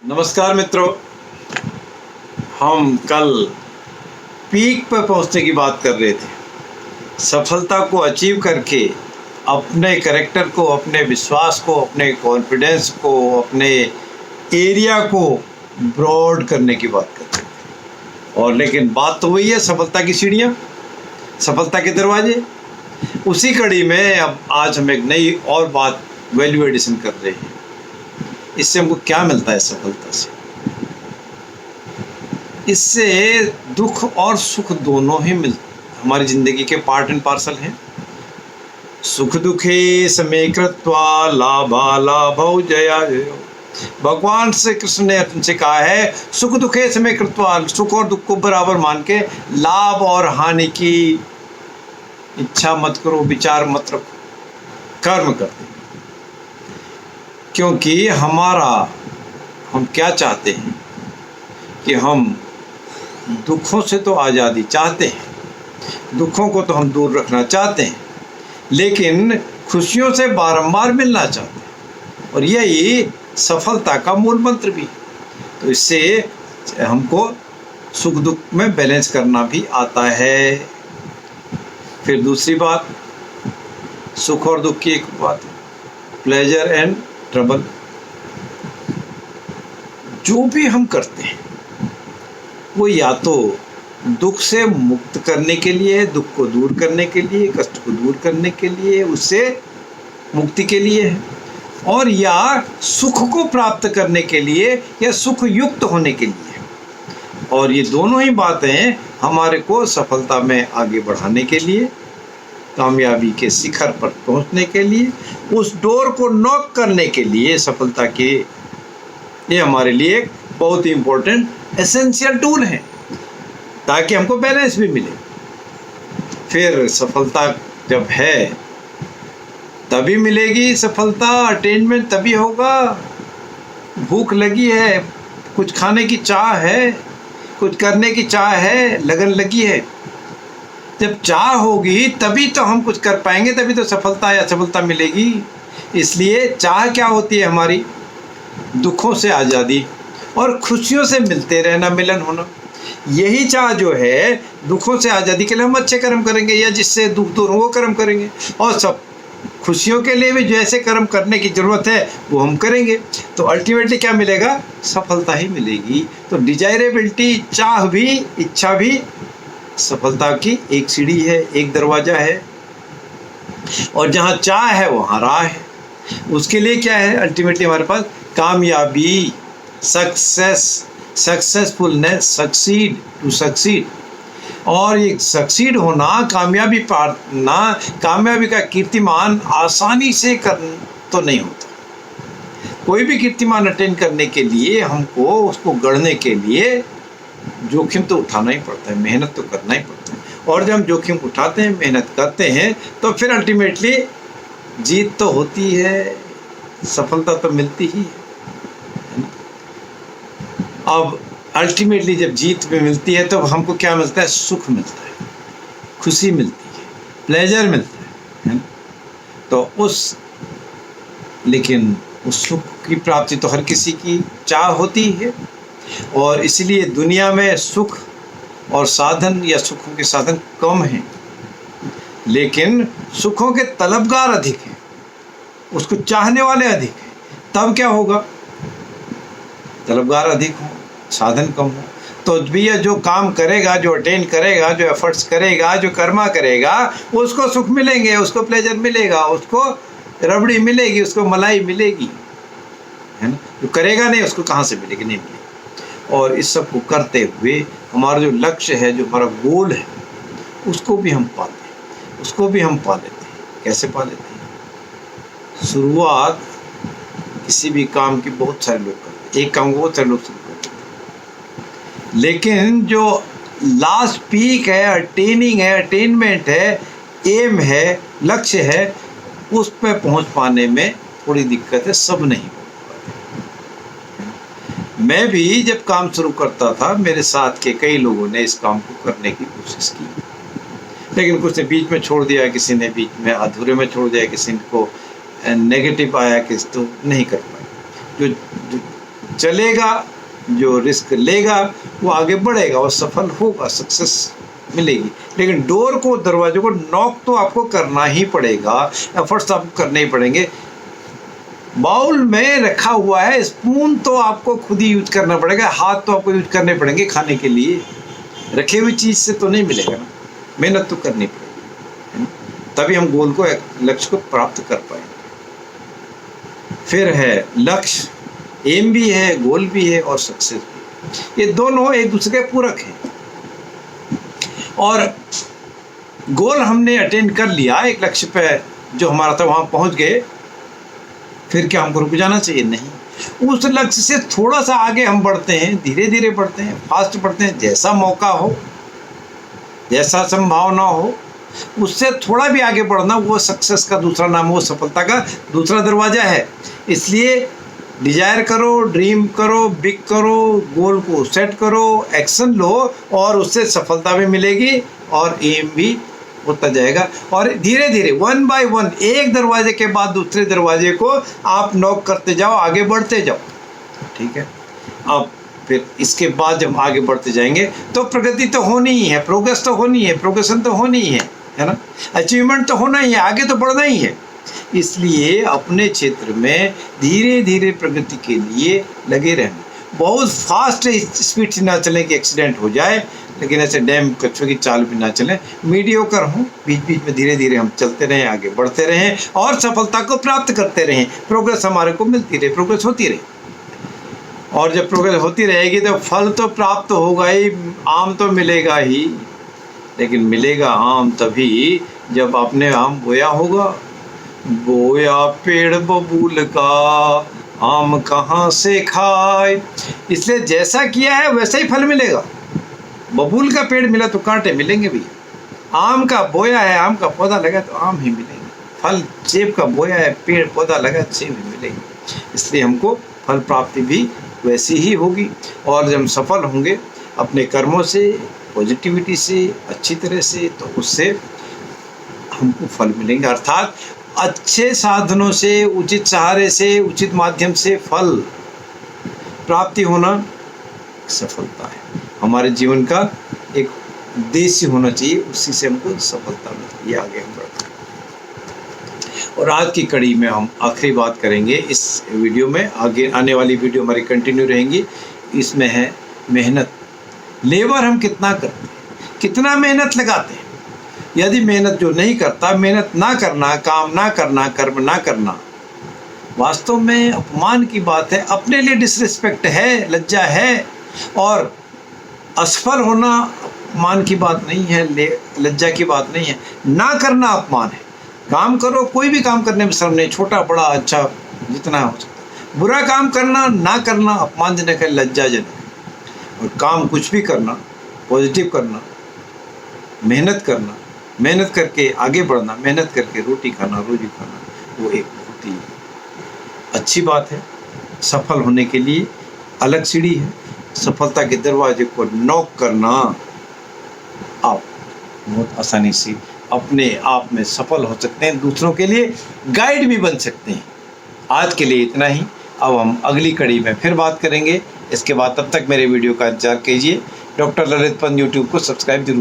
नमस्कार मित्रों, हम कल पीक पर पहुंचने की बात कर रहे थे। सफलता को अचीव करके अपने कैरेक्टर को, अपने विश्वास को, अपने कॉन्फिडेंस को, अपने एरिया को ब्रॉड करने की बात कर रहे थे। और लेकिन बात तो वही है, सफलता की सीढ़ियाँ, सफलता के दरवाजे। उसी कड़ी में अब आज हम एक नई और बात वैल्यू एडिशन कर रहे हैं। इससे हमको क्या मिलता है सफलता से? इससे दुख और सुख दोनों ही हमारी जिंदगी के पार्ट एंड पार्सल हैं। सुख दुखे समे कृत्वा लाभा लाभौ जया जयो। भगवान श्री कृष्ण ने अर्जुन से कहा है, सुख दुखे समे कृत्वा, सुख और दुख को बराबर मान के लाभ और हानि की इच्छा मत करो, विचार मत रखो, कर्म करते। क्योंकि हम क्या चाहते हैं कि हम दुखों से तो आज़ादी चाहते हैं, दुखों को तो हम दूर रखना चाहते हैं, लेकिन खुशियों से बारंबार मिलना चाहते हैं। और यही सफलता का मूल मंत्र भी। तो इससे हमको सुख दुख में बैलेंस करना भी आता है। फिर दूसरी बात, सुख और दुख की एक बात है, प्लेजर एंड ट्रबल। जो भी हम करते हैं वो या तो दुख से मुक्त करने के लिए, दुख को दूर करने के लिए, कष्ट को दूर करने के लिए, उससे मुक्ति के लिए है, और या सुख को प्राप्त करने के लिए, या सुख युक्त होने के लिए। और ये दोनों ही बातें हमारे को सफलता में आगे बढ़ाने के लिए, कामयाबी के शिखर पर पहुंचने के लिए, उस डोर को नॉक करने के लिए सफलता के, ये हमारे लिए एक बहुत ही इम्पोर्टेंट एसेंशियल टूल है, ताकि हमको बैलेंस भी मिले। फिर सफलता जब है तभी मिलेगी, सफलता अटेनमेंट तभी होगा। भूख लगी है, कुछ खाने की चाह है, कुछ करने की चाह है, लगन लगी है, जब चाह होगी तभी तो हम कुछ कर पाएंगे, तभी तो सफलता या सफलता मिलेगी। इसलिए चाह क्या होती है हमारी? दुखों से आज़ादी और खुशियों से मिलते रहना, मिलन होना। यही चाह जो है, दुखों से आज़ादी के लिए हम अच्छे कर्म करेंगे, या जिससे दुख दूर हो वो कर्म करेंगे, और सब खुशियों के लिए भी जो ऐसे कर्म करने की ज़रूरत है वो हम करेंगे। तो अल्टीमेटली क्या मिलेगा? सफलता ही मिलेगी। तो डिजायरेबिलिटी, चाह भी, इच्छा भी सफलता की एक सीढ़ी है, एक दरवाज़ा है। और जहाँ चाह है वहाँ राह है। उसके लिए क्या है? अल्टीमेटली हमारे पास कामयाबी, सक्सेस, सक्सेसफुलनेस, सक्सीड, टू सक्सीड। और ये सक्सीड होना, कामयाबी पाना, कामयाबी का कीर्तिमान आसानी से कर तो नहीं होता। कोई भी कीर्तिमान अटेन करने के लिए हमको, उसको गढ़ने के लिए जोखिम तो उठाना ही पड़ता है, मेहनत तो करना ही पड़ता है। और जब हम जोखिम उठाते हैं, मेहनत करते हैं, तो फिर अल्टीमेटली जीत तो होती है, सफलता तो मिलती ही है ना? अब अल्टीमेटली जब जीत भी मिलती है तो हमको क्या मिलता है? सुख मिलता है, खुशी मिलती है, प्लेजर मिलता है ना? तो लेकिन उस सुख की प्राप्ति तो हर किसी की चाह होती है। और इसलिए दुनिया में सुख और साधन, या सुखों के साधन कम हैं, लेकिन सुखों के तलबगार अधिक हैं, उसको चाहने वाले अधिक हैं। तब क्या होगा? तलबगार अधिक हो, साधन कम हो, तो भैया जो काम करेगा, जो अटेन करेगा, जो एफर्ट्स करेगा, जो कर्मा करेगा, उसको सुख मिलेंगे, उसको प्लेजर मिलेगा, उसको रबड़ी मिलेगी, उसको मलाई मिलेगी, है ना? जो करेगा नहीं, उसको कहाँ से मिलेगी? नहीं मिलेगी। और इस सब को करते हुए हमारा जो लक्ष्य है, जो हमारा गोल है, उसको भी हम पाते हैं, उसको भी हम पा लेते हैं। कैसे पा लेते हैं? शुरुआत किसी भी काम की बहुत सारे लोग करते हैं, एक काम को बहुत सारे लोग शुरू करते हैं, लेकिन जो लास्ट पीक है, अटेनिंग है, अटेनमेंट है, एम है, लक्ष्य है, उस पर पहुंच पाने में थोड़ी दिक्कत है, सब नहीं। मैं भी जब काम शुरू करता था, मेरे साथ के कई लोगों ने इस काम को करने की कोशिश की, लेकिन कुछ ने बीच में छोड़ दिया, किसी ने बीच में अधूरे में छोड़ दिया, किसी को नेगेटिव आया, किसी तो नहीं कर पाए। जो चलेगा, जो रिस्क लेगा वो आगे बढ़ेगा और सफल होगा, सक्सेस मिलेगी। लेकिन डोर को, दरवाजे को नॉक तो आपको करना ही पड़ेगा, एफर्ट्स आपको करने ही पड़ेंगे। बाउल में रखा हुआ है, स्पून तो आपको खुद ही यूज करना पड़ेगा, हाथ तो आपको यूज करने पड़ेंगे खाने के लिए। रखी हुई चीज से तो नहीं मिलेगा ना, मेहनत तो करनी पड़ेगी, तभी हम गोल को, लक्ष्य को प्राप्त कर पाएंगे। फिर है लक्ष्य, एम भी है, गोल भी है और सक्सेस भी। ये दोनों एक दूसरे के पूरक हैं। और गोल हमने अटेंड कर लिया, एक लक्ष्य पे जो हमारा था वहां पहुंच गए, फिर क्या हमको रुक जाना चाहिए? नहीं, उस लक्ष्य से थोड़ा सा आगे हम बढ़ते हैं, धीरे धीरे बढ़ते हैं, फास्ट बढ़ते हैं, जैसा मौका हो, जैसा संभावना हो, उससे थोड़ा भी आगे बढ़ना वो सक्सेस का दूसरा नाम, वो सफलता का दूसरा दरवाजा है। इसलिए डिजायर करो, ड्रीम करो, बिग करो, गोल को सेट करो, एक्शन लो और उससे सफलता भी मिलेगी और एम भी होता जाएगा। और धीरे धीरे 1 बाय 1 एक दरवाजे के बाद दूसरे दरवाजे को आप नॉक करते जाओ, आगे बढ़ते जाओ। ठीक है, अब फिर इसके बाद जब आगे बढ़ते जाएंगे तो प्रगति तो होनी ही है, प्रोग्रेस तो होनी है, प्रोग्रेशन तो होनी ही है ना, अचीवमेंट तो होना ही है, आगे तो बढ़ना ही है। इसलिए अपने क्षेत्र में धीरे धीरे प्रगति के लिए लगे रहना। बहुत फास्ट स्पीड से ना चलें कि एक्सीडेंट हो जाए, लेकिन ऐसे डैम कछुए की चाल भी ना चलें, मीडियोकर हों, बीच बीच में धीरे धीरे हम चलते रहें, आगे बढ़ते रहें और सफलता को प्राप्त करते रहें। प्रोग्रेस हमारे को मिलती रहे, प्रोग्रेस होती रहे। और जब प्रोग्रेस होती रहेगी तो फल तो प्राप्त होगा ही, आम तो मिलेगा ही, लेकिन मिलेगा आम तभी जब आपने आम बोया होगा। बोया पेड़ बबूल का, आम कहाँ से खाए। इसलिए जैसा किया है वैसा ही फल मिलेगा। बबूल का पेड़ मिला तो कांटे मिलेंगे भी, आम का बोया है, आम का पौधा लगा तो आम ही मिलेंगे। फल, सेब का बोया है, पेड़ पौधा लगा सेब ही मिलेंगे। इसलिए हमको फल प्राप्ति भी वैसी ही होगी। और जब हम सफल होंगे अपने कर्मों से, पॉजिटिविटी से, अच्छी तरह से, तो उससे हमको फल मिलेंगे। अर्थात अच्छे साधनों से, उचित सहारे से, उचित माध्यम से फल प्राप्ति होना सफलता है। हमारे जीवन का एक उद्देश्य होना चाहिए, उसी से हमको सफलता मिलती है, आगे हम बढ़ते हैं। और आज की कड़ी में हम आखिरी बात करेंगे इस वीडियो में, आगे आने वाली वीडियो हमारी कंटिन्यू रहेंगी। इसमें है मेहनत। लेबर हम कितना करते हैं, कितना मेहनत लगाते हैं। यदि मेहनत जो नहीं करता, मेहनत ना करना, काम ना करना, कर्म ना करना, वास्तव में अपमान की बात है, अपने लिए डिसरिस्पेक्ट है, लज्जा है। और असफल होना अपमान की बात नहीं है, लज्जा की बात नहीं है। ना करना अपमान है। काम करो, कोई भी काम करने में शर्म नहीं, छोटा बड़ा अच्छा जितना हो सकता। बुरा काम करना, ना करना अपमानजनक है, लज्जाजनक है। और काम कुछ भी करना, पॉजिटिव करना, मेहनत करना, मेहनत करके आगे बढ़ना, मेहनत करके रोटी खाना, रोजी खाना, वो एक बहुत ही अच्छी बात है। सफल होने के लिए अलग सीढ़ी है। सफलता के दरवाजे को नॉक करना, आप बहुत आसानी से अपने आप में सफल हो सकते हैं, दूसरों के लिए गाइड भी बन सकते हैं। आज के लिए इतना ही। अब हम अगली कड़ी में फिर बात करेंगे। इसके बाद तब तक मेरे वीडियो का इंतजार कीजिए। डॉक्टर ललित पंत यूट्यूब को सब्सक्राइब जरूर